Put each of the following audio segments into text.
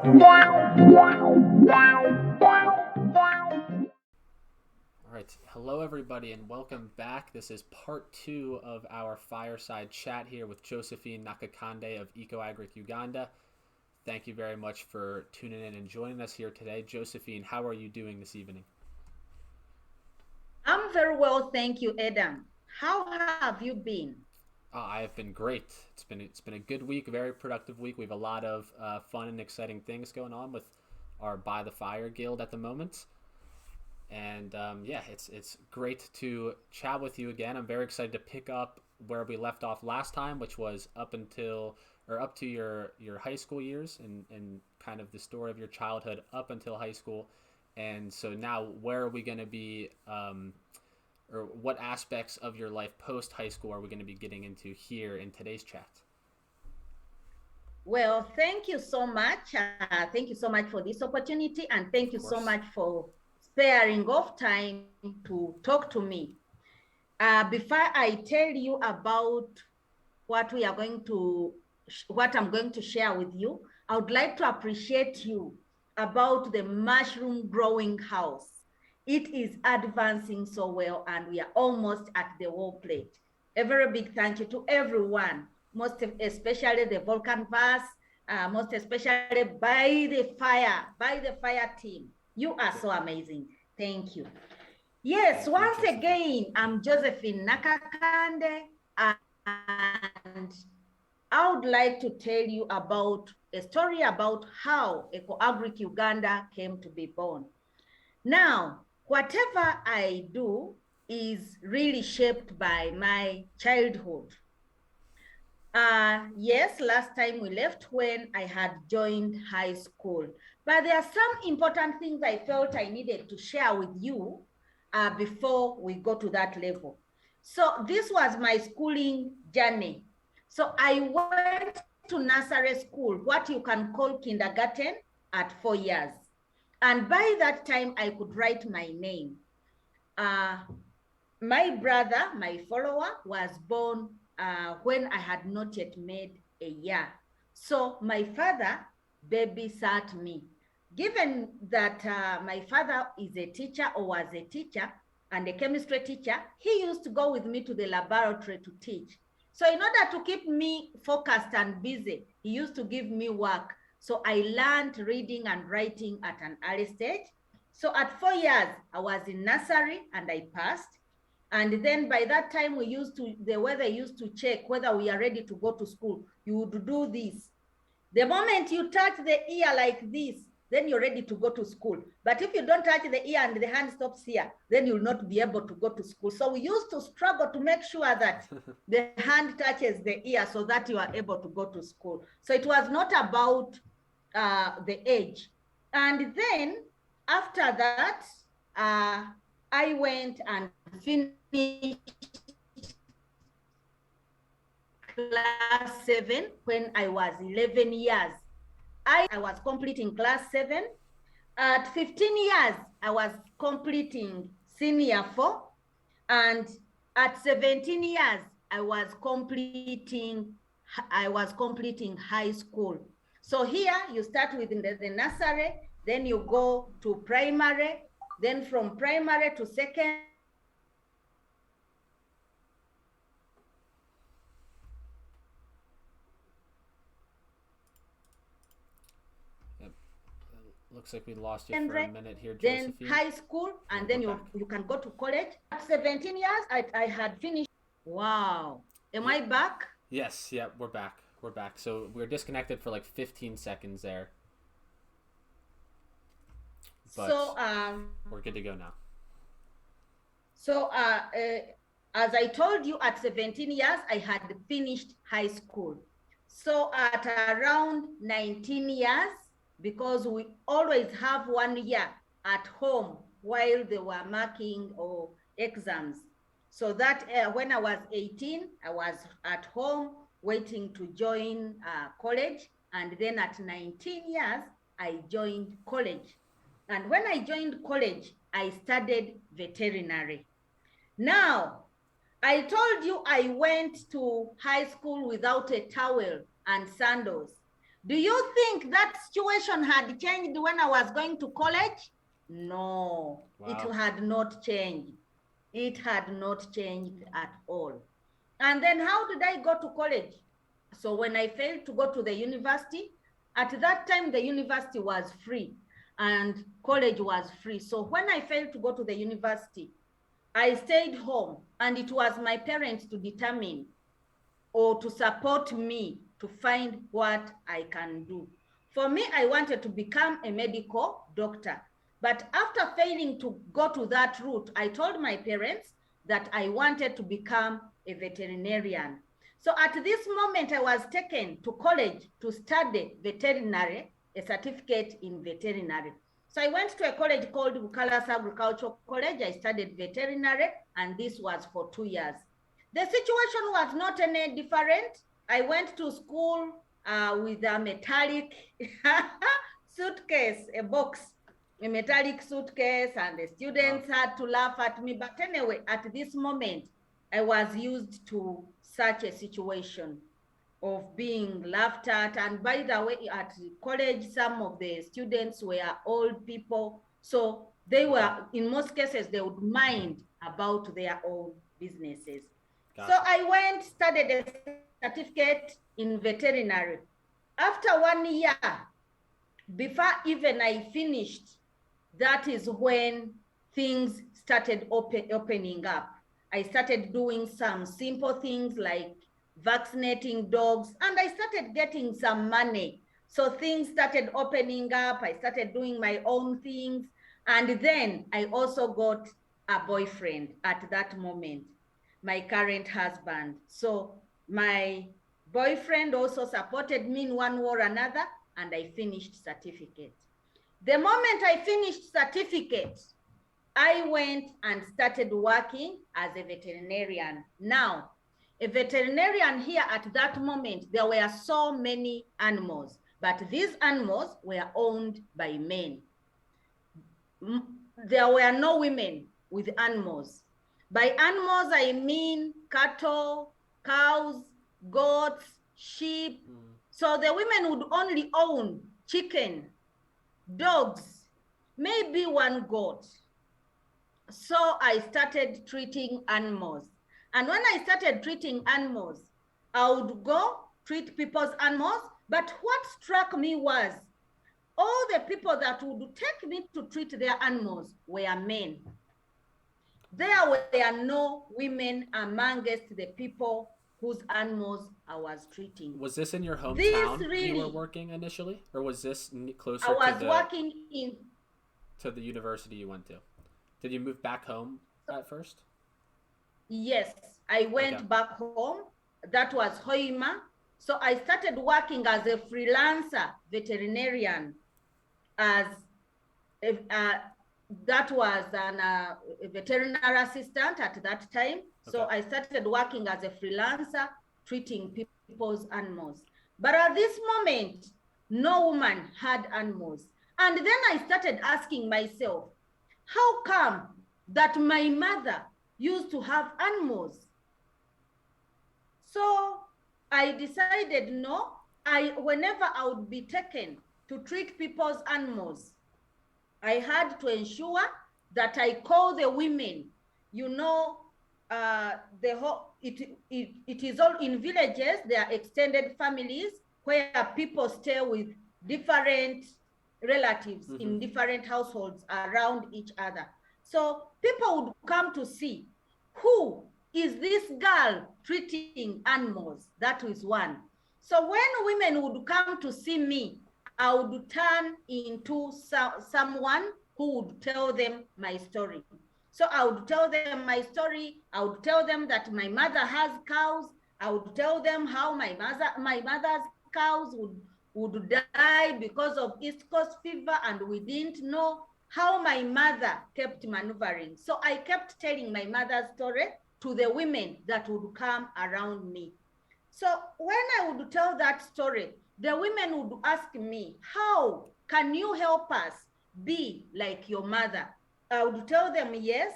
All right, hello everybody, and welcome back. This is part 2 of our Fireside chat here with Josephine Nakakande of EcoAgric Uganda. Thank you very much for tuning in and joining us here today. Josephine, how are you doing this evening? I'm very well, thank you, Adam. How have you been? I have been great. It's been a good week, a very productive week. We have a lot of fun and exciting things going on with our By the Fire Guild at the moment. And yeah, it's great to chat with you again. I'm very excited to pick up where we left off last time, which was up to your high school years and kind of the story of your childhood up until high school. And so now, where are we going to be, or what aspects of your life post high school are we going to be getting into here in today's chat? Well, thank you so much. Thank you so much for this opportunity, and thank Of you so course. much for sparing off time to talk to me. Before I tell you about what we are going to, what I'm going to share with you, I would like to appreciate you about the mushroom growing house. It is advancing so well, and we are almost at the wall plate. A very big thank you to everyone, most especially the Vulcan Pass, most especially by the fire team. You are so amazing. Thank you. Yes, Thank you, once Josephine. again, I'm Josephine Nakakande, and I would like to tell you about a story about how EcoAgric Uganda came to be born. Now, whatever I do is really shaped by my childhood. Yes, last time we left when I had joined high school, but there are some important things I felt I needed to share with you before we go to that level. So this was my schooling journey. So I went to nursery school, what you can call kindergarten, at 4 years. And by that time, I could write my name. Uh, my brother, my follower, was born when I had not yet made a year. So my father babysat me. Given that my father is a teacher or was a teacher and a chemistry teacher, he used to go with me to the laboratory to teach. So in order to keep me focused and busy, he used to give me work. So I learned reading and writing at an early stage. So at 4 years, I was in nursery and I passed. And then by that time, the weather used to check whether we are ready to go to school. You would do this. The moment you touch the ear like this, then you're ready to go to school. But if you don't touch the ear and the hand stops here, then you'll not be able to go to school. So we used to struggle to make sure that the hand touches the ear so that you are able to go to school. So it was not about the age. And then after that, uh, I went and finished class 7 when I was 11 years. I was completing class 7. At 15 years, I was completing senior 4. And at 17 years, I was completing high school. So here you start with the nursery, then you go to primary, then from primary to secondary. Yep. Looks like we lost you for a minute here, Then Josephine. high school, and then you can go to college. At 17 years, I had finished. Wow. Am I back? Yes, yeah, we're back. We're back. So we're disconnected for like 15 seconds there, but So we're good to go now. So as I told you, at 17 years, I had finished high school. So at around 19 years, because we always have 1 year at home while they were marking or exams. So that when I was 18, I was at home waiting to join college. And then at 19 years, I joined college. And when I joined college, I studied veterinary. Now, I told you I went to high school without a towel and sandals. Do you think that situation had changed when I was going to college? No, Wow. it had not changed. It had not changed at all. And then how did I go to college? So when I failed to go to the university, at that time the university was free and college was free. So when I failed to go to the university, I stayed home, and it was my parents to determine or to support me to find what I can do. For me, I wanted to become a medical doctor. But after failing to go to that route, I told my parents that I wanted to become a veterinarian. So at this moment, I was taken to college to study veterinary, a certificate in veterinary. So I went to a college called Bukalas Agricultural College. I studied veterinary, and this was for 2 years. The situation was not any different. I went to school with a metallic suitcase, a box, a metallic suitcase, and the students had to laugh at me. But anyway, at this moment, I was used to such a situation of being laughed at. And by the way, at college, some of the students were old people. So they were, in most cases, they would mind about their own businesses. Gotcha. So I went, studied a certificate in veterinary. After 1 year, before even I finished, that is when things started opening up. I started doing some simple things like vaccinating dogs, and I started getting some money. So things started opening up. I started doing my own things. And then I also got a boyfriend at that moment, my current husband. So my boyfriend also supported me in one way or another, and I finished certificate. The moment I finished certificate, I went and started working as a veterinarian. Now, a veterinarian here at that moment, there were so many animals, but these animals were owned by men. There were no women with animals. By animals, I mean cattle, cows, goats, sheep. So the women would only own chicken, dogs, maybe one goat. So I started treating animals. And when I started treating animals, I would go treat people's animals. But what struck me was all the people that would take me to treat their animals were men. There were no women amongst the people whose animals I was treating. Was this in your hometown you were working initially? Or was this closer working to the university you went to? Did you move back home at first? Yes, I went back home. That was Hoima. So I started working as a freelancer veterinarian, as that was a veterinary assistant at that time. So I started working as a freelancer, treating people's animals. But at this moment, no woman had animals. And then I started asking myself, how come that my mother used to have animals? So I decided, no, whenever I would be taken to treat people's animals, I had to ensure that I call the women. You know, it is all in villages. There are extended families where people stay with different relatives in different households around each other. So people would come to see, who is this girl treating animals? That is one. So when women would come to see me, I would turn into someone who would tell them my story. So I would tell them my story. I would tell them that my mother has cows. I would tell them how my mother's cows would die because of East Coast fever, and we didn't know how my mother kept maneuvering. So I kept telling my mother's story to the women that would come around me. So when I would tell that story, the women would ask me, how can you help us be like your mother? I would tell them, yes,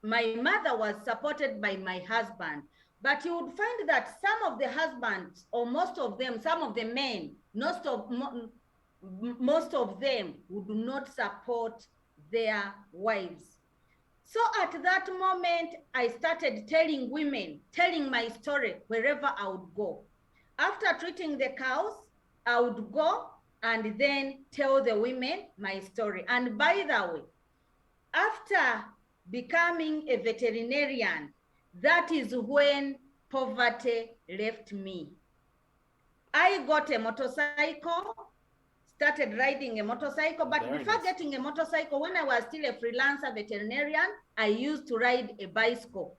my mother was supported by my husband. But you would find that some of the husbands, or most of them, some of the men, most of them would not support their wives. So at that moment, I started telling women, telling my story wherever I would go. After treating the cows, I would go and then tell the women my story. And by the way, after becoming a veterinarian, that is when poverty left me. I got a motorcycle, started riding a motorcycle, but Very before nice. getting a motorcycle, when I was still a freelancer veterinarian, I used to ride a bicycle.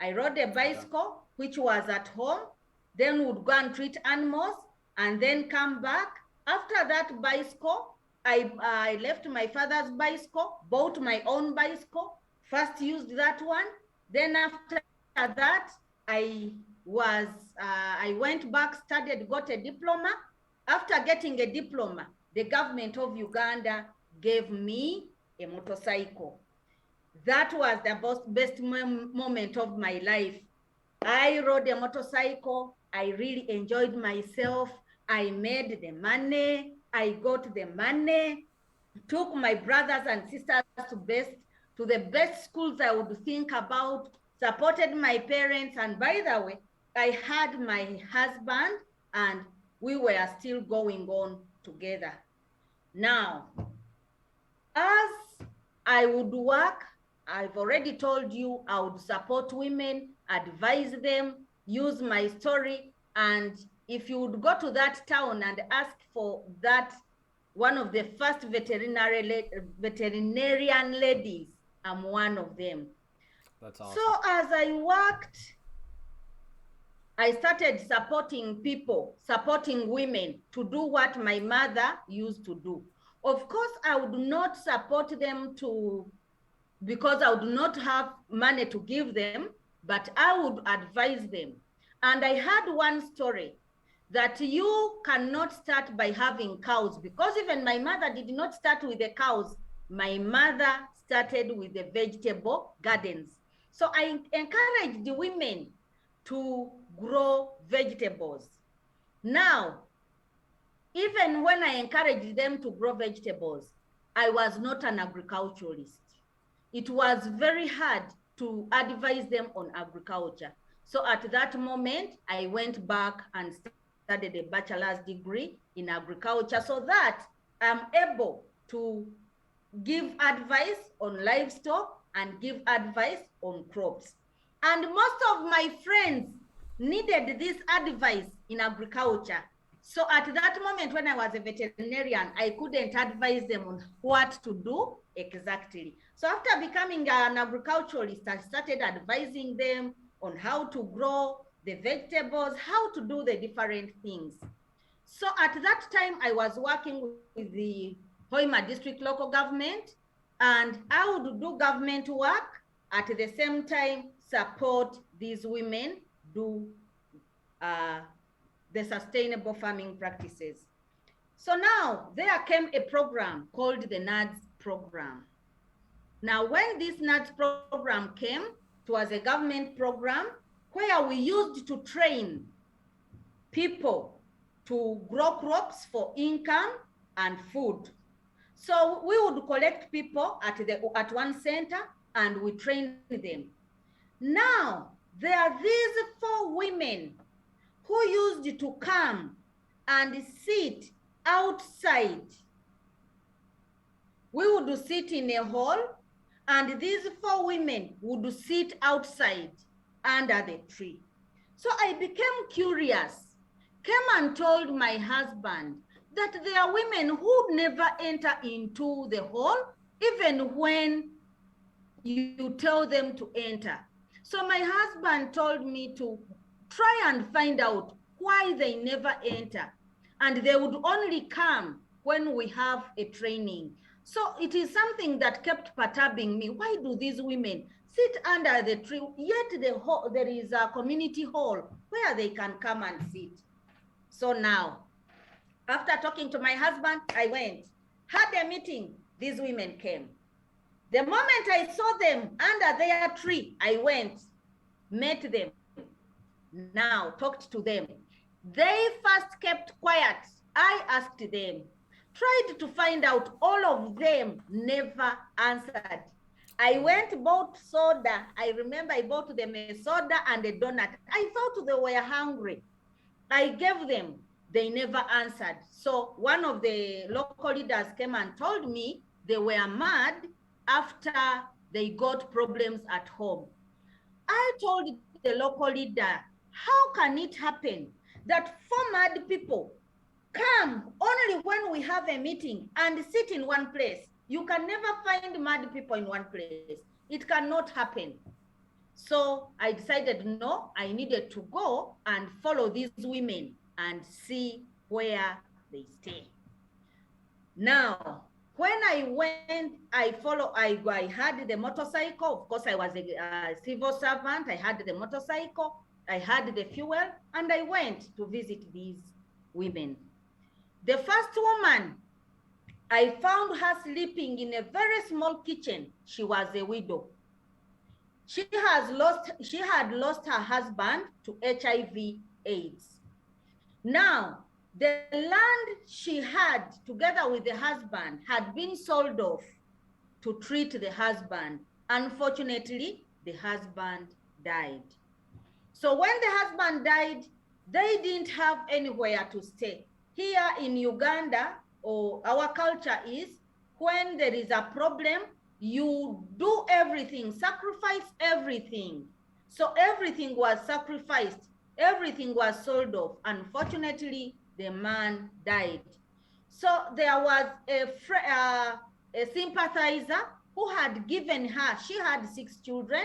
I rode a bicycle, which was at home, then would go and treat animals, and then come back. After that bicycle, I left my father's bicycle, bought my own bicycle, first used that one. Then after that, I went back, studied, got a diploma. After getting a diploma, the government of Uganda gave me a motorcycle. That was the best moment of my life. I rode a motorcycle. I really enjoyed myself. I made the money. I got the money, took my brothers and sisters to the best schools I would think about, supported my parents. And by the way, I had my husband and we were still going on together. Now, as I would work, I've already told you I would support women, advise them, use my story. And if you would go to that town and ask for that, one of the first veterinarian ladies, I'm one of them. That's awesome. So as I worked, I started supporting people, supporting women to do what my mother used to do. Of course, I would not support them because I would not have money to give them, but I would advise them. And I had one story that you cannot start by having cows, because even my mother did not start with the cows. My mother started with the vegetable gardens. So I encouraged the women to grow vegetables. Now, even when I encouraged them to grow vegetables, I was not an agriculturalist. It was very hard to advise them on agriculture. So at that moment, I went back and studied a bachelor's degree in agriculture so that I'm able to give advice on livestock and give advice on crops. And most of my friends needed this advice in agriculture. So at that moment when I was a veterinarian, I couldn't advise them on what to do exactly. So after becoming an agriculturalist, I started advising them on how to grow the vegetables, how to do the different things. So at that time, I was working with the Hoima district local government, and I would do government work at the same time support these women do the sustainable farming practices. So now there came a program called the Naz Program. Now when this Naz Program came, it was a government program where we used to train people to grow crops for income and food. So we would collect people at one center and we train them. Now there are these 4 women who used to come and sit outside. We would sit in a hall and these 4 women would sit outside under the tree. So I became curious, came and told my husband that there are women who never enter into the hall, even when you tell them to enter. So my husband told me to try and find out why they never enter. And they would only come when we have a training. So it is something that kept perturbing me. Why do these women sit under the tree, yet there is a community hall where they can come and sit? So now, after talking to my husband, I went, had a meeting, these women came. The moment I saw them under their tree, I went, met them. now talked to them. They first kept quiet. I asked them, tried to find out, all of them never answered. I went, bought soda. I remember I bought them a soda and a donut. I thought they were hungry. I gave them, they never answered. So one of the local leaders came and told me they were mad after they got problems at home. I told the local leader, how can it happen that 4 mad people come only when we have a meeting and sit in one place? You can never find mad people in one place. It cannot happen. So I decided, no, I needed to go and follow these women and see where they stay. Now, when I went, I had the motorcycle. Of course, I was a civil servant. I had the motorcycle, I had the fuel, and I went to visit these women. The first woman, I found her sleeping in a very small kitchen. She was a widow. She had lost her husband to HIV/AIDS. Now, the land she had together with the husband had been sold off to treat the husband. Unfortunately, the husband died. So when the husband died, they didn't have anywhere to stay. Here in Uganda, or our culture is, when there is a problem, you do everything, sacrifice everything. So everything was sacrificed, everything was sold off. Unfortunately, the man died. So there was a sympathizer who had given her, she had 6 children,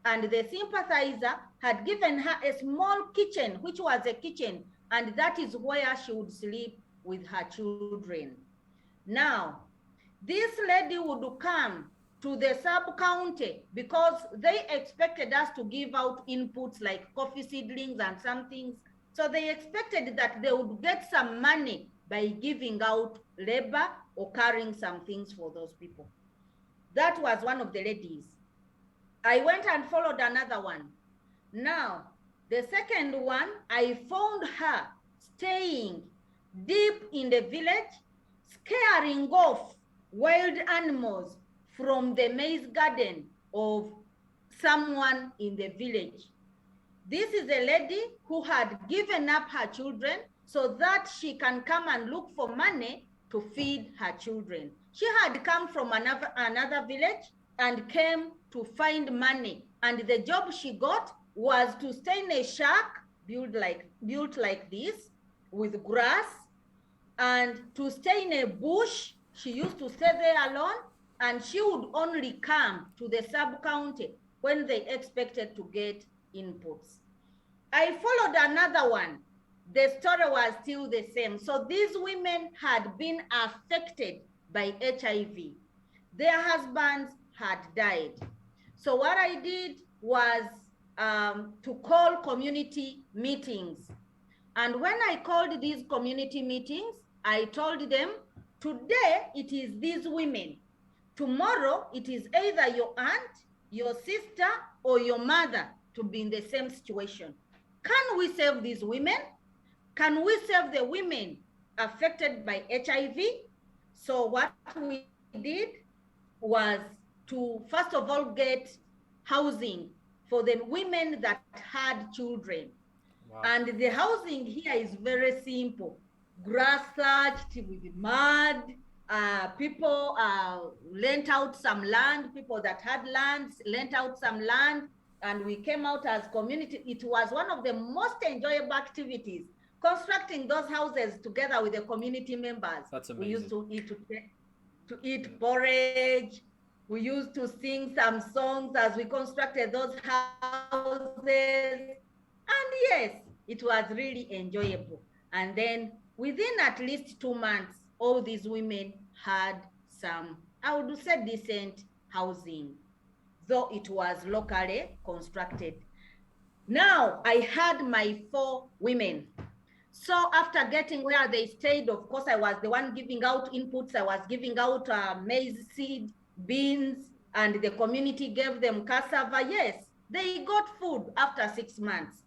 and the sympathizer had given her a small kitchen, which was a kitchen, and that is where she would sleep with her children. Now, this lady would come to the sub-county because they expected us to give out inputs like coffee seedlings and some things. So they expected that they would get some money by giving out labor or carrying some things for those people. That was one of the ladies. I went and followed another one. Now, the second one, I found her staying deep in the village, scaring off wild animals from the maize garden of someone in the village. This is a lady who had given up her children so that she can come and look for money to feed her children. She had come from another village and came to find money. And the job she got was to stay in a shack built like this with grass, and to stay in a bush. She used to stay there alone, and she would only come to the sub-county when they expected to get inputs. I followed another one. The story was still the same. So these women had been affected by HIV. Their husbands had died. So what I did was to call community meetings. And when I called these community meetings, I told them, today it is these women. Tomorrow it is either your aunt, your sister, or your mother to be in the same situation. Can we save these women? Can we save the women affected by HIV? So what we did was to, first of all, get housing for the women that had children. Wow. And the housing here is very simple. Grass thatched with mud. People lent out some land. People that had lands lent out some land. And we came out as community. It was one of the most enjoyable activities, constructing those houses together with the community members. That's amazing. We used to eat porridge. We used to sing some songs as we constructed those houses. And yes, it was really enjoyable. And then within at least 2 months, all these women had some, I would say, decent housing, though it was locally constructed. Now I had my 4 women. So after getting where they stayed, of course, I was the one giving out inputs. I was giving out maize seed, beans, and the community gave them cassava. Yes, they got food after 6 months.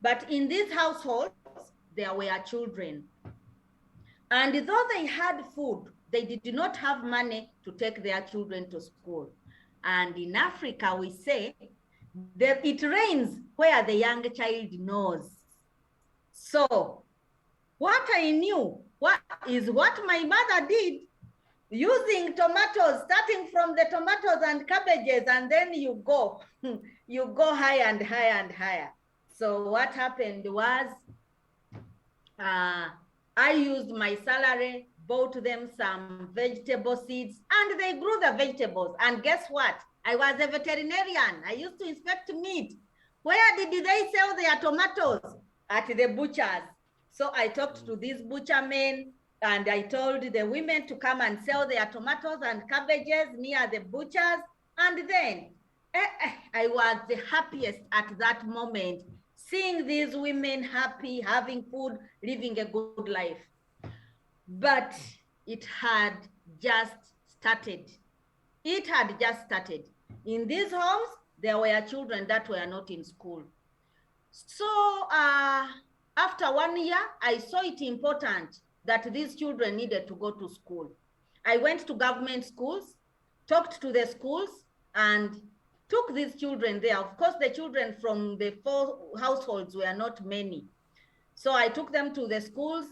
But in these households, there were children. And though they had food, they did not have money to take their children to school. And in Africa, we say that it rains where the young child knows. So what I knew what my mother did, using tomatoes, starting from the tomatoes and cabbages, and then you go higher and higher and higher. So what happened was, I used my salary, bought them some vegetable seeds, and they grew the vegetables. And guess what? I was a veterinarian. I used to inspect meat. Where did they sell their tomatoes? At the butchers. So I talked to these butcher men, and I told the women to come and sell their tomatoes and cabbages near the butchers. And then I was the happiest at that moment, seeing these women happy, having food, living a good life. But it had just started. It had just started. In these homes, there were children that were not in school. So after 1 year, I saw it important that these children needed to go to school. I went to government schools, talked to the schools, and took these children there. Of course, the children from the 4 households were not many. So I took them to the schools.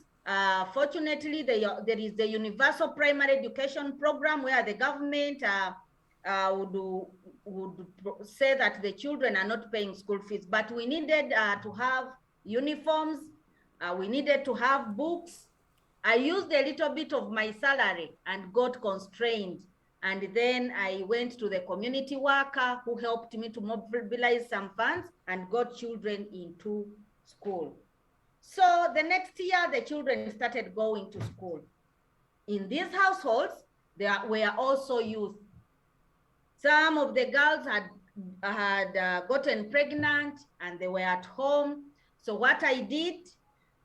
Fortunately, there is the Universal Primary Education Program where the government would say that the children are not paying school fees, but we needed to have uniforms. We needed to have books. I used a little bit of my salary and got constrained. And then I went to the community worker who helped me to mobilize some funds and got children into school. So the next year, the children started going to school. In these households, there were also youth. Some of the girls had gotten pregnant and they were at home. So what I did,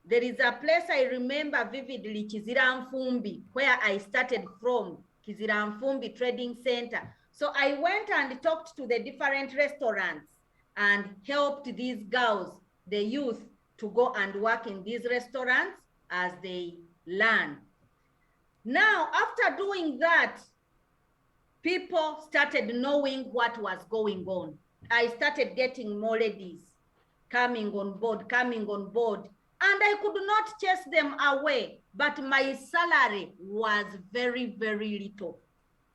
there is a place I remember vividly, Kiziramfumbi, where I started from, Kiziramfumbi Trading Center. So I went and talked to the different restaurants and helped these girls, the youth, to go and work in these restaurants as they learn. Now, after doing that, people started knowing what was going on. I started getting more ladies coming on board. And I could not chase them away, but my salary was very, very little.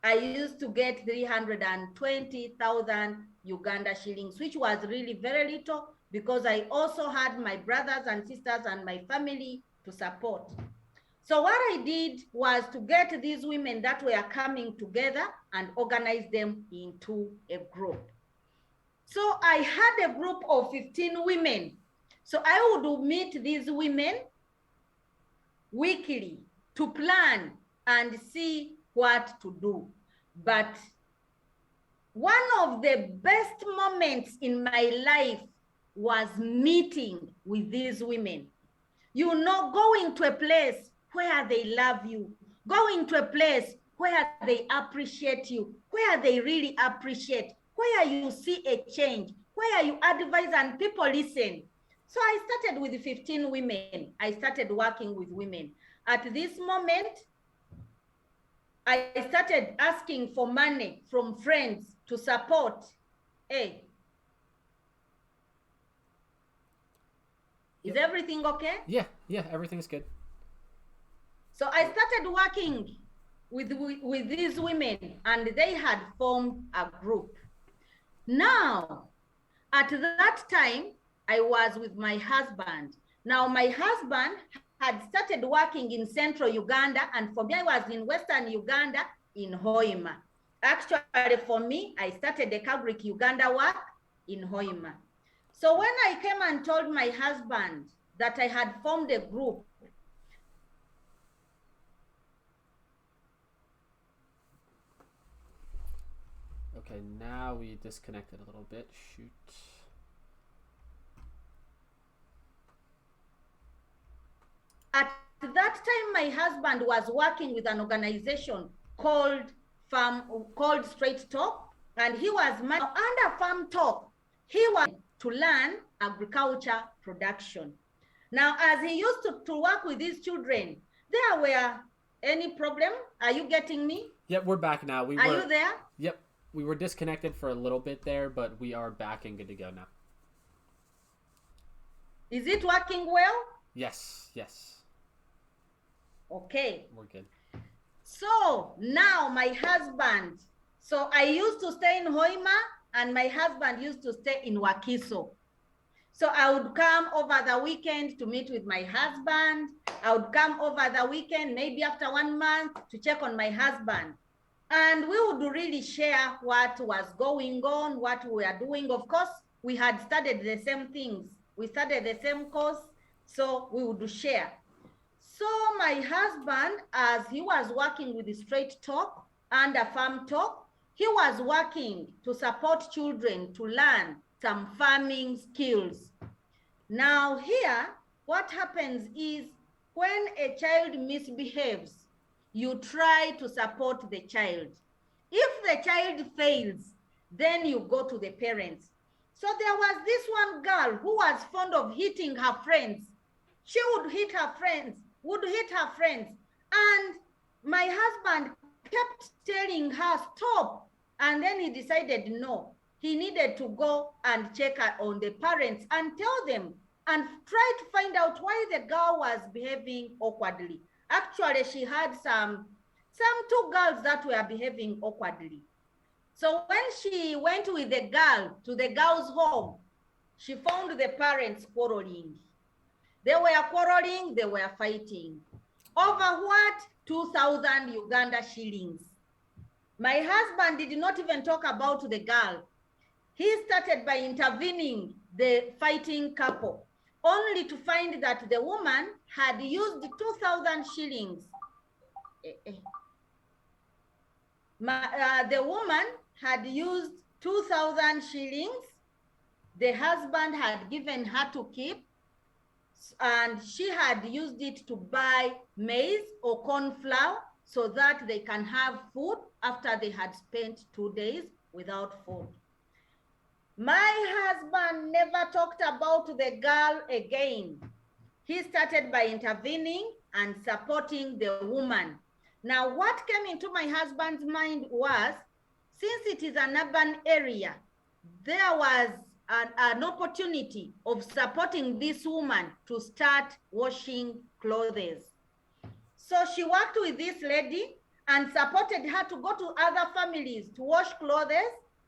I used to get 320,000 Uganda shillings, which was really very little because I also had my brothers and sisters and my family to support. So what I did was to get these women that were coming together and organize them into a group. So I had a group of 15 women. So I would meet these women weekly to plan and see what to do. But one of the best moments in my life was meeting with these women. You know, going to a place where they love you, going to a place where they appreciate you, where they really appreciate, where you see a change, where you advise and people listen. So I started with 15 women. I started working with women. At this moment, I started asking for money from friends to support. Hey, is everything okay? Yeah, everything's good. So I started working with these women and they had formed a group. Now, at that time, I was with my husband. Now, my husband had started working in central Uganda, and for me, I was in western Uganda in Hoima. Actually, for me, I started the Kabrik Uganda work in Hoima. So when I came and told my husband that I had formed a group, okay, now we disconnected a little bit. Shoot. At that time, my husband was working with an organization called Straight Talk, and he was under Farm Talk. He was to learn agriculture production. Now, as he used to work with these children, there were any problem? Are you getting me? Yep, we're back now. Are you there? Yep, we were disconnected for a little bit there, but we are back and good to go now. Is it working well? Yes. Okay. We're good. So now my husband, so I used to stay in Hoima and my husband used to stay in Wakiso. So I would come over the weekend to meet with my husband. I would come over the weekend, maybe after 1 month, to check on my husband. And we would really share what was going on, what we are doing. Of course, we had studied the same things. We studied the same course, so we would share. So my husband, as he was working with the Straight Talk and a Farm Talk, he was working to support children to learn some farming skills. Now here, what happens is when a child misbehaves, you try to support the child. If the child fails, then you go to the parents. So there was this one girl who was fond of hitting her friends. She would hit her friends, and my husband kept telling her, stop. And then he decided, no, he needed to go and check on the parents and tell them and try to find out why the girl was behaving awkwardly. Actually, she had some 2 girls that were behaving awkwardly. So when she went with the girl to the girl's home, she found the parents quarreling. They were quarreling, they were fighting. Over what? 2,000 Uganda shillings. My husband did not even talk about the girl. He started by intervening the fighting couple, only to find that the woman had used 2,000 shillings. The woman had used 2,000 shillings. The husband had given her to keep, and she had used it to buy maize or corn flour so that they can have food after they had spent 2 days without food. My husband never talked about the girl again. He started by intervening and supporting the woman. Now, what came into my husband's mind was, since it is an urban area, there was an opportunity of supporting this woman to start washing clothes. So she worked with this lady and supported her to go to other families to wash clothes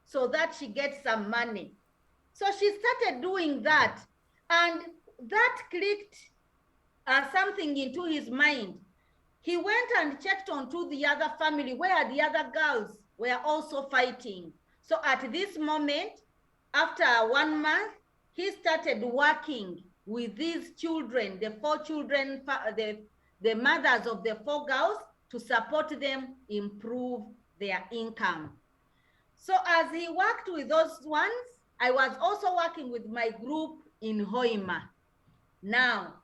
so that she gets some money. So she started doing that, and that clicked something into his mind. He went and checked onto the other family where the other girls were also fighting. So at this moment, after 1 month, he started working with these children, the 4 children, the mothers of the 4 girls, to support them improve their income. So as he worked with those ones, I was also working with my group in Hoima. Now,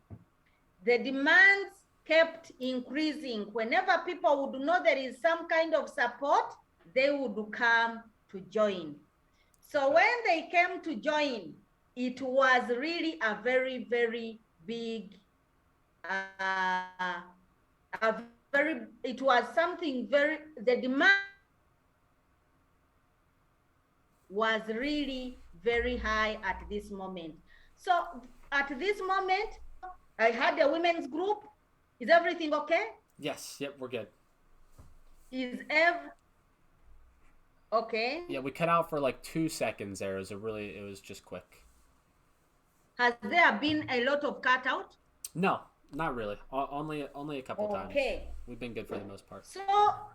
the demands kept increasing. Whenever people would know there is some kind of support, they would come to join. So when they came to join, it was really a very, very big, it was something very, the demand was really very high at this moment. So at this moment, I had a women's group. Is everything okay? Yes, yep, we're good. Okay? Yeah, we cut out for like 2 seconds there. It was just quick. Has there been a lot of cutout? No, not really. Only a couple times. Okay. We've been good for the most part. So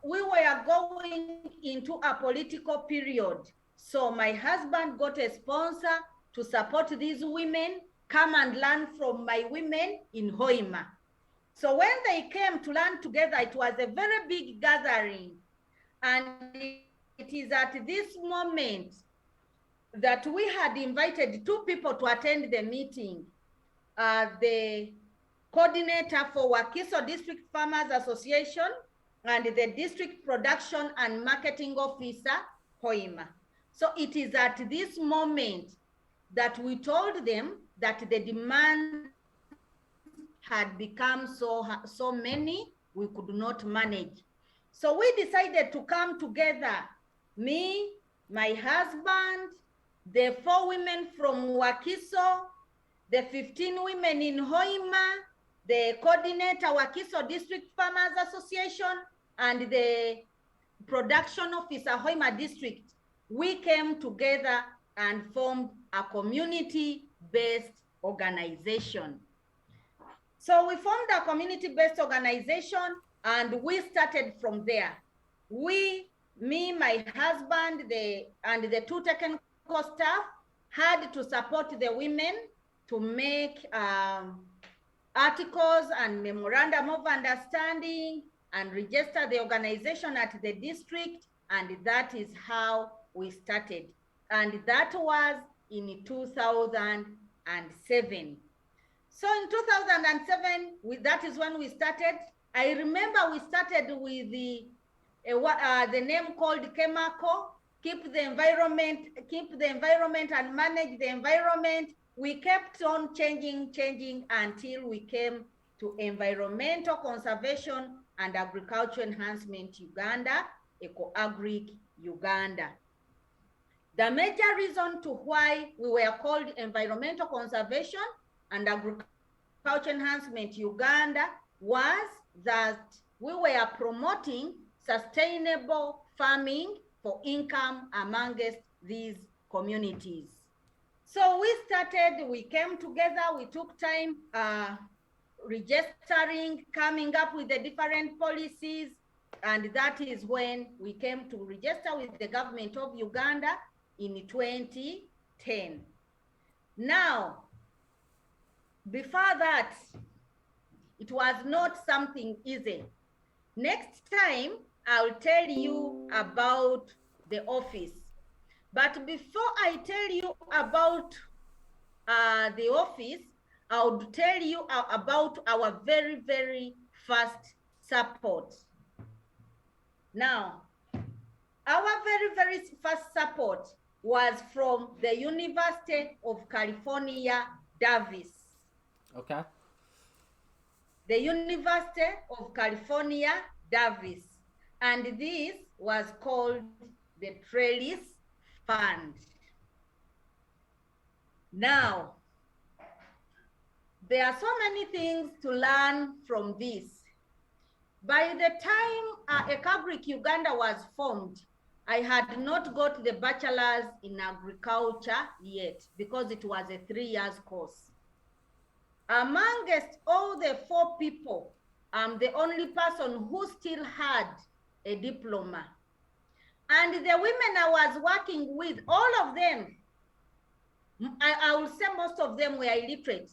we were going into a political period. So my husband got a sponsor to support these women, come and learn from my women in Hoima. So when they came to learn together, it was a very big gathering. And it is at this moment that we had invited 2 people to attend the meeting. The coordinator for Wakiso District Farmers Association and the District Production and Marketing Officer, Hoima. So it is at this moment that we told them that the demand had become so many, we could not manage. So we decided to come together, me, my husband, the 4 women from Wakiso, the 15 women in Hoima, the coordinator Wakiso District Farmers Association, and the production officer Hoima District. We came together and formed a community-based organization. So we formed a community-based organization and we started from there. We, me, my husband, and the 2 technical staff had to support the women to make articles and memorandum of understanding and register the organization at the district, and that is how we started. And that was in 2007. So in 2007, that is when we started. I remember we started with the name called Kemako, keep the environment and manage the environment. We kept on changing until we came to Environmental Conservation and Agriculture Enhancement Uganda, Eco-Agric Uganda. The major reason to why we were called Environmental Conservation and Agriculture Enhancement Uganda was that we were promoting sustainable farming for income amongst these communities. So we came together, we took time registering, coming up with the different policies, and that is when we came to register with the government of Uganda in 2010. Now, before that, it was not something easy. Next time, I'll tell you about the office. But before I tell you about the office, I would tell you about our very, very first support. Now, our very, very first support was from the University of California, Davis. Okay. The University of California, Davis. And this was called the Trellis Fund. Now, there are so many things to learn from this. By the time Eco-Agric Uganda was formed, I had not got the bachelor's in agriculture yet because it was a 3 years course. Amongst all the 4 people, I'm the only person who still had a diploma. And the women I was working with, all of them, I will say most of them were illiterate.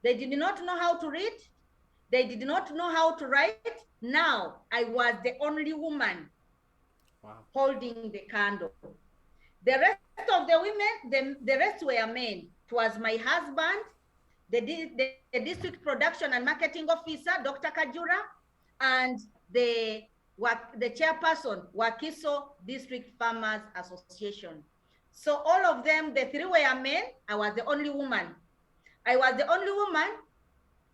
They did not know how to read. They did not know how to write. Now, I was the only woman holding the candle. The rest of the women, the rest were men. It was my husband, the district production and marketing officer, Dr. Kajura, and the chairperson, Wakiso District Farmers Association. So all of them, the 3 were men. I was the only woman. I was the only woman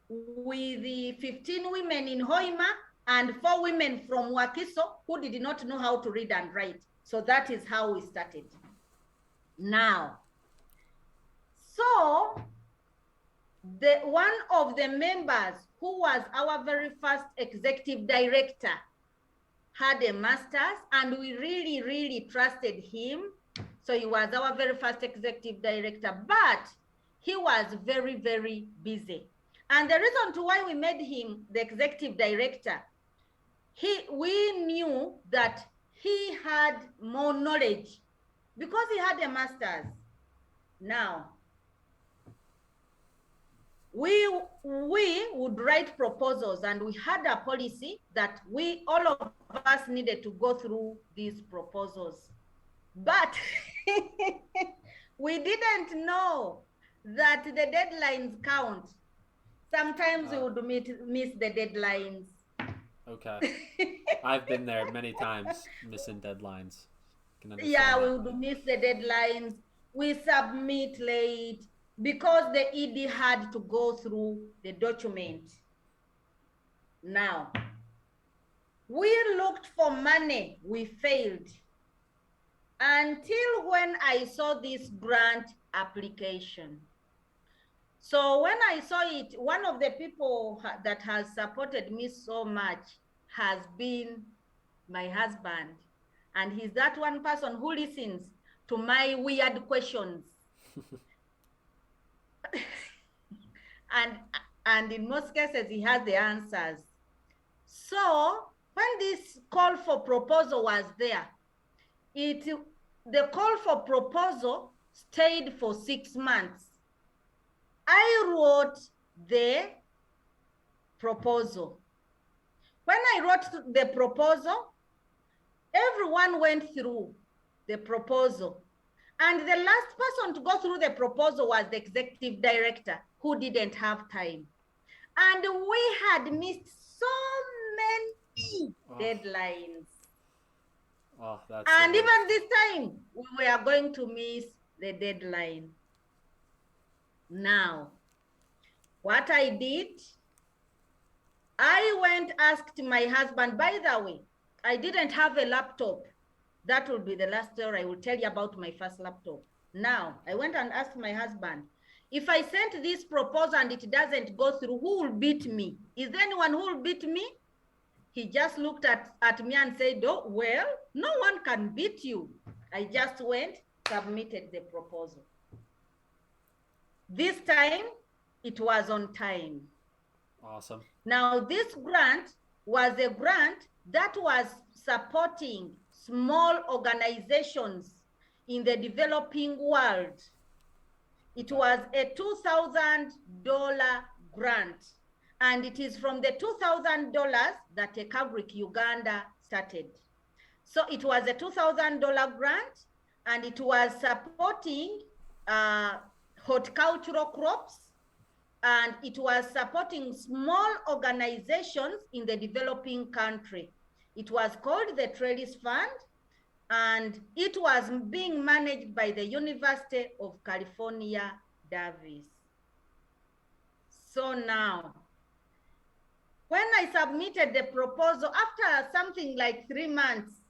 with the 15 women in Hoima and 4 women from Wakiso who did not know how to read and write. So that is how we started. Now, so one of the members who was our very first executive director had a master's, and we really, really trusted him. So he was our very first executive director, but he was very, very busy. And the reason to why we made him the executive director, we knew that he had more knowledge because he had a master's. Now, we would write proposals, and we had a policy that all of us needed to go through these proposals. But we didn't know that the deadlines count. Sometimes we would miss the deadlines. Okay. I've been there many times, missing deadlines. Yeah, we would miss the deadlines. we submit late because the ED had to go through the document. Now, we looked for money, we failed. Until when I saw this grant application. So when I saw it, one of the people that has supported me so much has been my husband. And he's that one person who listens to my weird questions. and in most cases, he has the answers. So when this call for proposal was there, the call for proposal stayed for 6 months. I wrote the proposal. When I wrote the proposal, everyone went through the proposal. And the last person to go through the proposal was the executive director, who didn't have time. And we had missed so many deadlines. Oh, that's and even this time, we were going to miss the deadline. Now, what I did, I went, asked my husband, by the way, I didn't have a laptop. That will be the last story I will tell you about my first laptop. Now, I went and asked my husband, if I sent this proposal and it doesn't go through, who will beat me? Is there anyone who will beat me? He just looked at me and said, oh, well, no one can beat you. I just went, submitted the proposal. This time, it was on time. Awesome. Now, this grant was a grant that was supporting small organizations in the developing world. It was a $2,000 grant, and it is from the $2,000 that Ekabrick Uganda started. So it was a $2,000 grant, and it was supporting horticultural crops, and it was supporting small organizations in the developing country. It was called the Trellis Fund, and it was being managed by the University of California, Davis. So now, when I submitted the proposal, after something like 3 months,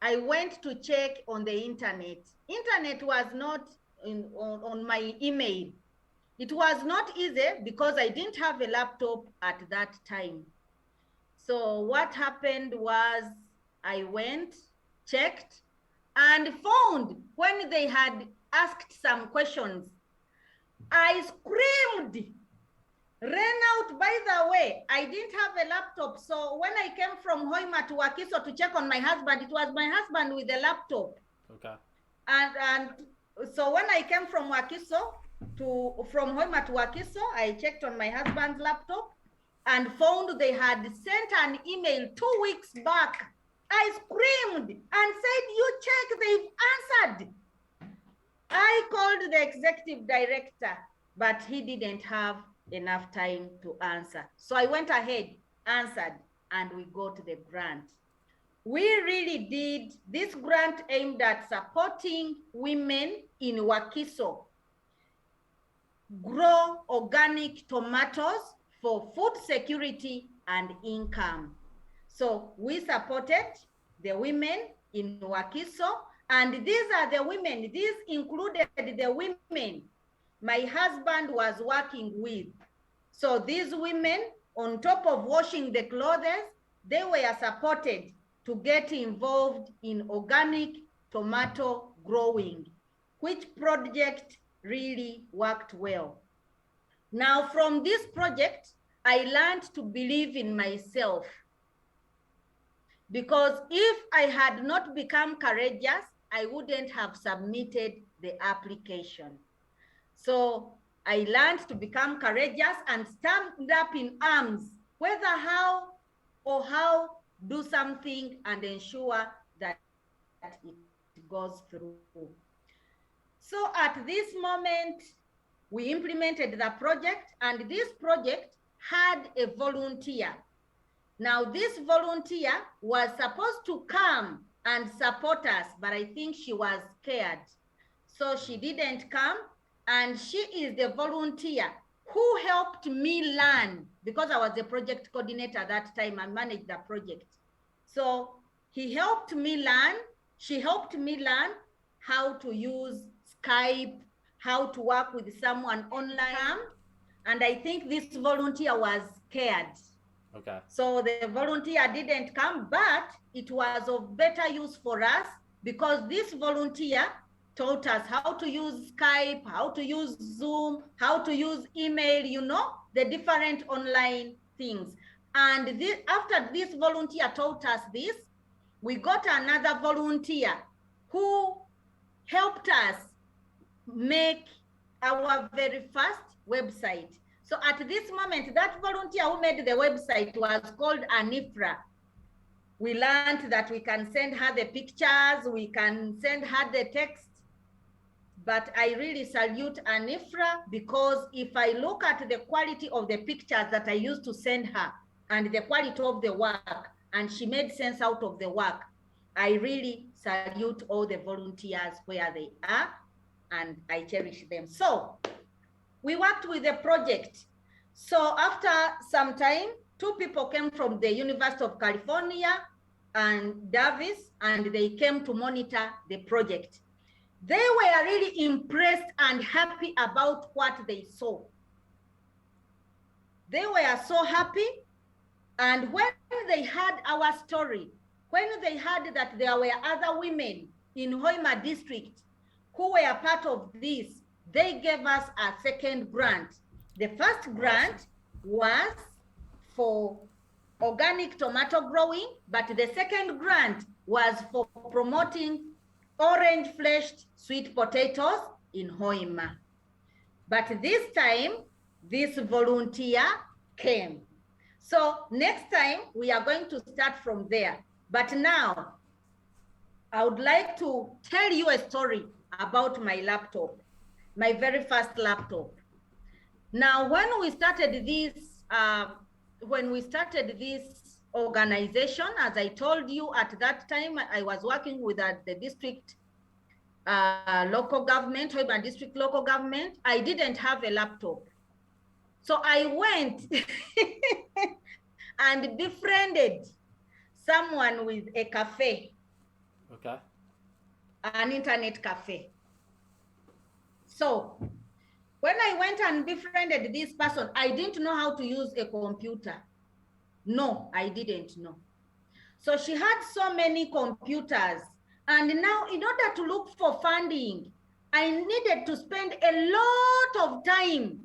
I went to check on the internet. Internet was not on my email. It was not easy because I didn't have a laptop at that time. So what happened was I went, checked, and found when they had asked some questions, I screamed, ran out. By the way, I didn't have a laptop. So when I came from Hoima to Wakiso to check on my husband, it was my husband with a laptop. Okay. And so when I came from Wakiso, from Hoima to Wakiso, I checked on my husband's laptop and found they had sent an email 2 weeks back. I screamed and said, you check, they've answered. I called the executive director, but he didn't have enough time to answer. So I went ahead, answered, and we got the grant. We really did. This grant aimed at supporting women in Wakiso grow organic tomatoes for food security and income. So we supported the women in Wakiso, and these are the women, these included the women my husband was working with. So these women, on top of washing the clothes, they were supported to get involved in organic tomato growing, which project really worked well. Now, from this project, I learned to believe in myself, because if I had not become courageous, I wouldn't have submitted the application. So I learned to become courageous and stand up in arms, whether how do something and ensure that it goes through. So at this moment, we implemented the project, and this project had a volunteer. Now, this volunteer was supposed to come and support us, but I think she was scared. So she didn't come, and she is the volunteer who helped me learn, because I was the project coordinator at that time. I managed the project. So he helped me learn, she helped me learn how to use Skype, how to work with someone online. And I think this volunteer was scared. Okay. So the volunteer didn't come, but it was of better use for us, because this volunteer taught us how to use Skype, how to use Zoom, how to use email, you know, the different online things. And this, after this volunteer taught us this, we got another volunteer who helped us make our very first website. So at this moment, that volunteer who made the website was called Anifra. We learned that we can send her the pictures, we can send her the text. But I really salute Anifra, because if I look at the quality of the pictures that I used to send her and the quality of the work, and she made sense out of the work, I really salute all the volunteers where they are, and I cherish them. So we worked with the project. So after some time, 2 people came from the University of California and Davis, and they came to monitor the project. They were really impressed and happy about what they saw. They were so happy. And when they heard our story, when they heard that there were other women in Hoima district who were part of this, they gave us a second grant. The first grant was for organic tomato growing, but the second grant was for promoting orange-fleshed sweet potatoes in Hoima. But this time, this volunteer came. So next time, we are going to start from there. But now, I would like to tell you a story about my laptop, my very first laptop. Now, when we started this organization, as I told you at that time, I was working with the district local government, Hoima district local government. I didn't have a laptop. So I went and befriended someone with a cafe. Okay. An internet cafe. So when I went and befriended this person, I didn't know how to use a computer. No, I didn't know. So she had so many computers. And now in order to look for funding, I needed to spend a lot of time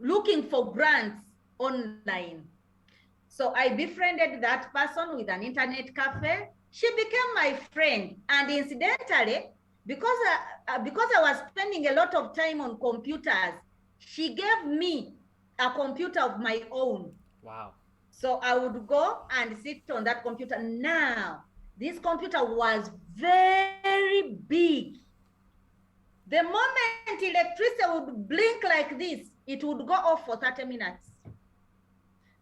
looking for grants online. So I befriended that person with an internet cafe. She became my friend. And incidentally, because I was spending a lot of time on computers, she gave me a computer of my own. Wow. So I would go and sit on that computer. Now, this computer was very big. The moment electricity would blink like this, it would go off for 30 minutes.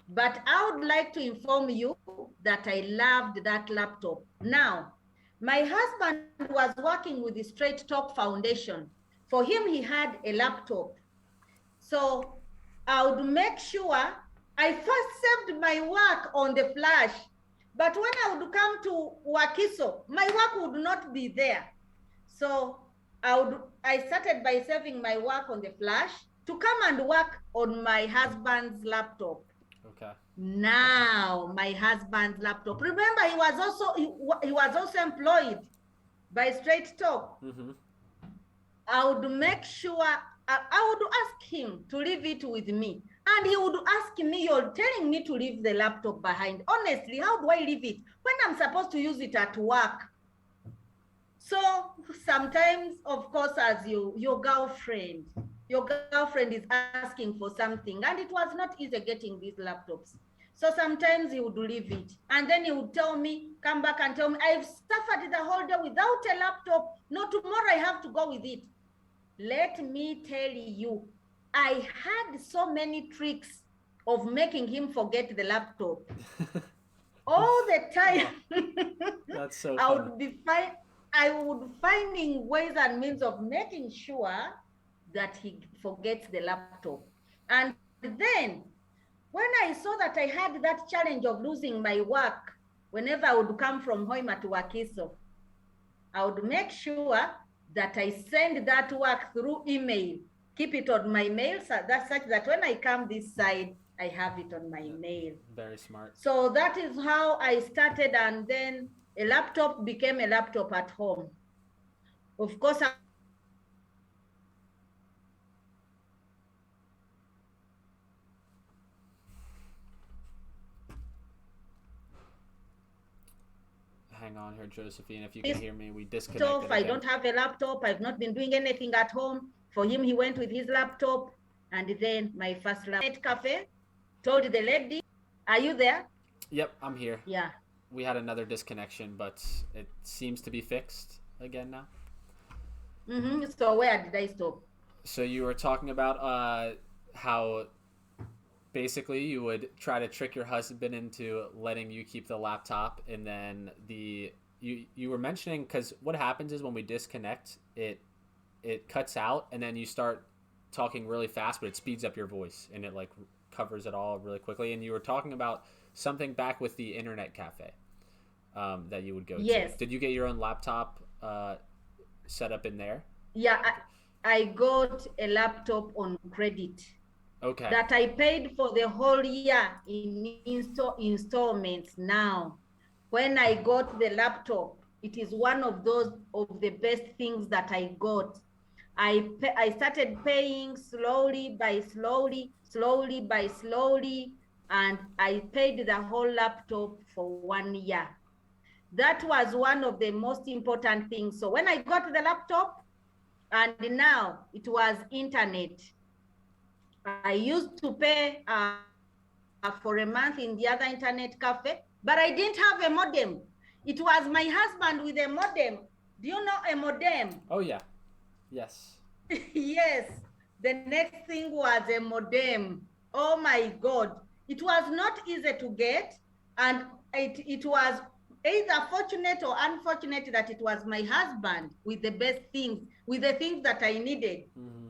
But I would like to inform you that I loved that laptop. Now, my husband was working with the Straight Talk Foundation. For him, he had a laptop. So I would make sure I first saved my work on the flash. But when I would come to Wakiso, my work would not be there. So I started by saving my work on the flash to come and work on my husband's laptop. Okay. Now my husband's laptop. Remember, he was also employed by Straight Talk. Mm-hmm. I would make sure I would ask him to leave it with me, and he would ask me, "You're telling me to leave the laptop behind? Honestly, how do I leave it when I'm supposed to use it at work?" So sometimes, of course, as your girlfriend is asking for something, and it was not easy getting these laptops. So sometimes he would leave it, and then he would tell me, come back and tell me, "I've suffered the whole day without a laptop. No, tomorrow I have to go with it." Let me tell you, I had so many tricks of making him forget the laptop. All the time. That's so I funny. would be fine. I would finding ways and means of making sure that he forgets the laptop. And then when I saw that I had that challenge of losing my work, whenever I would come from Hoima to Wakiso, I would make sure that I send that work through email, keep it on my mail, so that's such that when I come this side, I have it on my mail. Very smart. So that is how I started, and then a laptop became a laptop at home. Of course, Hang on here, Josephine. If you can hear me, we disconnected. I don't have a laptop. I've not been doing anything at home. For him, he went with his laptop. And then my first laptop cafe told the lady, are you there? Yep, I'm here. Yeah. We had another disconnection, but it seems to be fixed again now. So where did I stop? So you were talking about how basically you would try to trick your husband into letting you keep the laptop, and then you were mentioning, because what happens is when we disconnect, it cuts out, and then you start talking really fast, but it speeds up your voice and it like covers it all really quickly. And you were talking about something back with the internet cafe that you would go to. Did you get your own laptop set up in there? Yeah, I got a laptop on credit. Okay. That I paid for the whole year in installments now. When I got the laptop, it is one of the best things that I got. I started paying slowly by slowly, and I paid the whole laptop for 1 year. That was one of the most important things. So when I got the laptop, and now it was internet, I used to pay for a month in the other internet cafe, but I didn't have a modem. It was my husband with a modem. Do you know a modem? Oh, yeah. Yes. Yes. The next thing was a modem. Oh, my God. It was not easy to get, and it was either fortunate or unfortunate that it was my husband with the best things, with the things that I needed.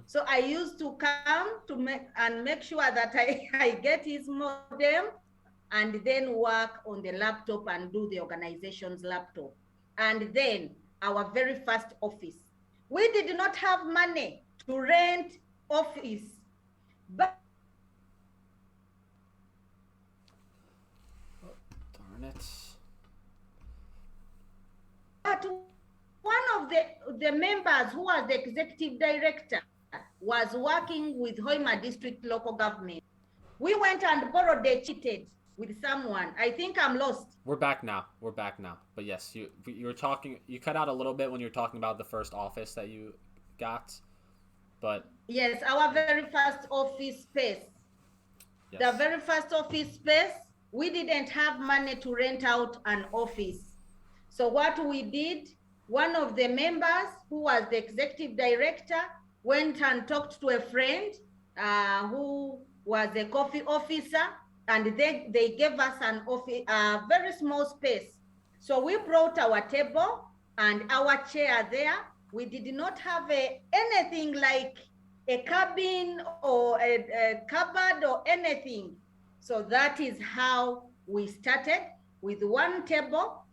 So I used to come to make sure that I get his modem, and then work on the laptop and do the organization's laptop. And then our very first office. We did not have money to rent office, but darn it. But one of the members, who was the executive director, was working with Hoima District Local Government. We went and borrowed the cheated with someone. I think I'm lost. We're back now. But yes, you were talking, you cut out a little bit when you were talking about the first office that you got. But yes, our very first office space. Yes. The very first office space, we didn't have money to rent out an office. So what we did, one of the members, who was the executive director, went and talked to a friend who was a coffee officer, and they gave us an office, very small space. So we brought our table and our chair there. We did not have anything like a cabin or a cupboard or anything. So that is how we started, with one table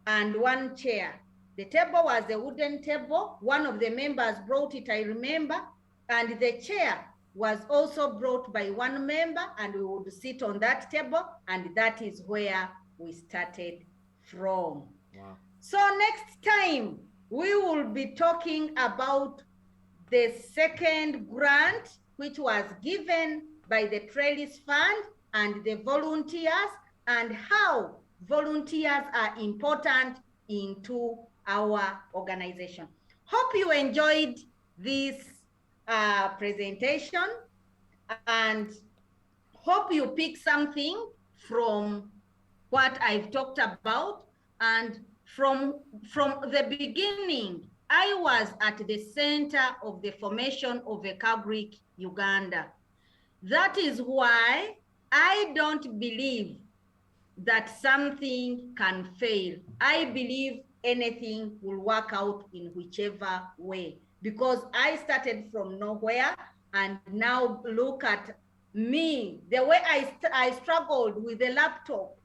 and one chair. The table was a wooden table. One of the members brought it, I remember. And the chair was also brought by one member, and we would sit on that table, and that is where we started from. Wow. So next time, we will be talking about the second grant, which was given by the Trellis Fund and the volunteers, and how volunteers are important into our organization. Hope you enjoyed this presentation, and hope you pick something from what I've talked about. And from the beginning, I was at the center of the formation of Ekabric Uganda. That is why I don't believe that something can fail. I believe anything will work out in whichever way. Because I started from nowhere, and now look at me, the way I struggled with the laptop,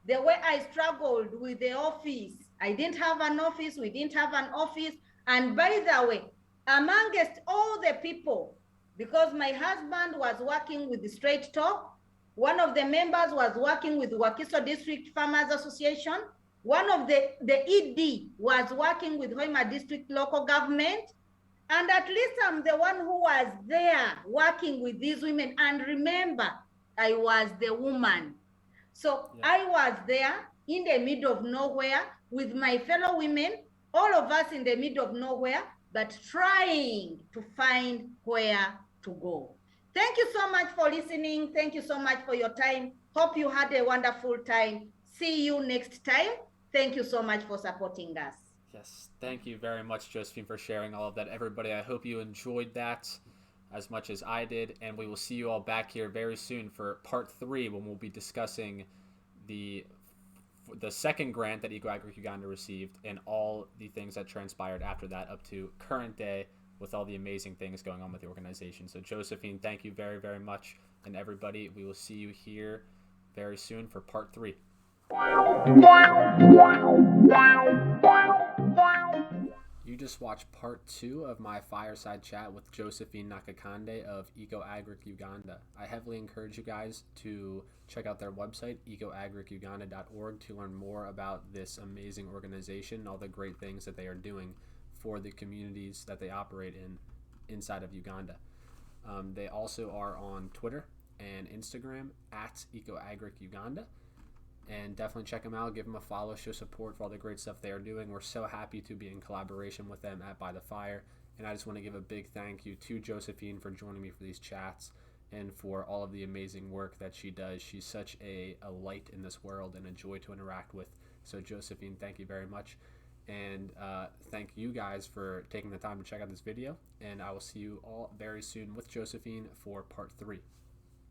the way I struggled with the office. I didn't have an office, we didn't have an office. And by the way, amongst all the people, because my husband was working with the Straight Talk, one of the members was working with Wakiso District Farmers Association, one of the ED was working with Hoima District Local Government, and at least I'm the one who was there working with these women. And remember, I was the woman. So yeah. I was there in the middle of nowhere with my fellow women, all of us in the middle of nowhere, but trying to find where to go. Thank you so much for listening. Thank you so much for your time. Hope you had a wonderful time. See you next time. Thank you so much for supporting us. Yes, thank you very much, Josephine, for sharing all of that. Everybody, I hope you enjoyed that as much as I did, and we will see you all back here very soon for part 3, when we'll be discussing the second grant that EcoAgric Uganda received and all the things that transpired after that up to current day, with all the amazing things going on with the organization. So Josephine, thank you very, very much. And everybody, we will see you here very soon for part 3. You just watched part 2 of my fireside chat with Josephine Nakakande of EcoAgric Uganda. I heavily encourage you guys to check out their website, ecoagricuganda.org, to learn more about this amazing organization and all the great things that they are doing for the communities that they operate in inside of Uganda. They also are on Twitter and Instagram at EcoAgric Uganda. And definitely check them out, give them a follow, show support for all the great stuff they are doing. We're so happy to be in collaboration with them at By the Fire. And I just want to give a big thank you to Josephine for joining me for these chats and for all of the amazing work that she does. She's such a light in this world and a joy to interact with. So Josephine, thank you very much. And thank you guys for taking the time to check out this video. And I will see you all very soon with Josephine for part 3.